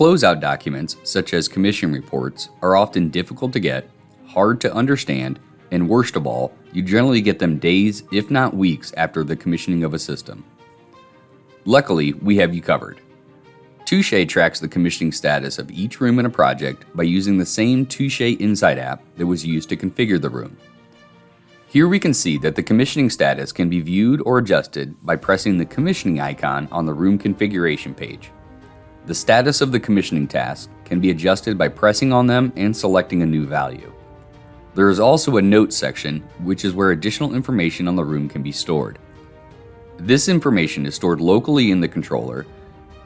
Closeout documents, such as commission reports, are often difficult to get, hard to understand, and worst of all, you generally get them days, if not weeks, after the commissioning of a system. Luckily, we have you covered. Touché tracks the commissioning status of each room in a project by using the same Touché Insight app that was used to configure the room. Here we can see that the commissioning status can be viewed or adjusted by pressing the commissioning icon on the room configuration page. The status of the commissioning task can be adjusted by pressing on them and selecting a new value. There is also a notes section, which is where additional information on the room can be stored. This information is stored locally in the controller,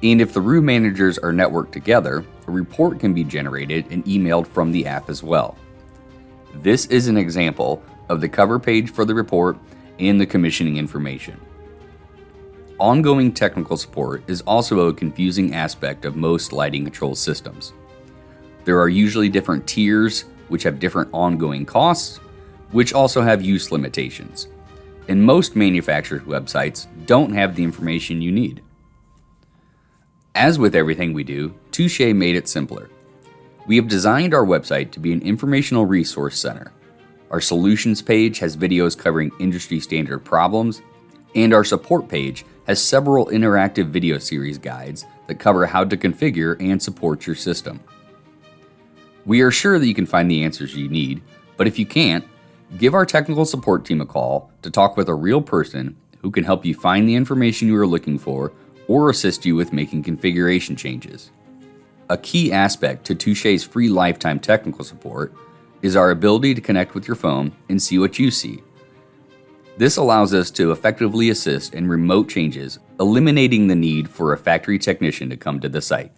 and if the room managers are networked together, a report can be generated and emailed from the app as well. This is an example of the cover page for the report and the commissioning information. Ongoing technical support is also a confusing aspect of most lighting control systems. There are usually different tiers which have different ongoing costs, which also have use limitations. And most manufacturers' websites don't have the information you need. As with everything we do, Touché made it simpler. We have designed our website to be an informational resource center. Our solutions page has videos covering industry standard problems, and our support page has several interactive video series guides that cover how to configure and support your system. We are sure that you can find the answers you need, but if you can't, give our technical support team a call to talk with a real person who can help you find the information you are looking for or assist you with making configuration changes. A key aspect to Touché's free lifetime technical support is our ability to connect with your phone and see what you see. This allows us to effectively assist in remote changes, eliminating the need for a factory technician to come to the site.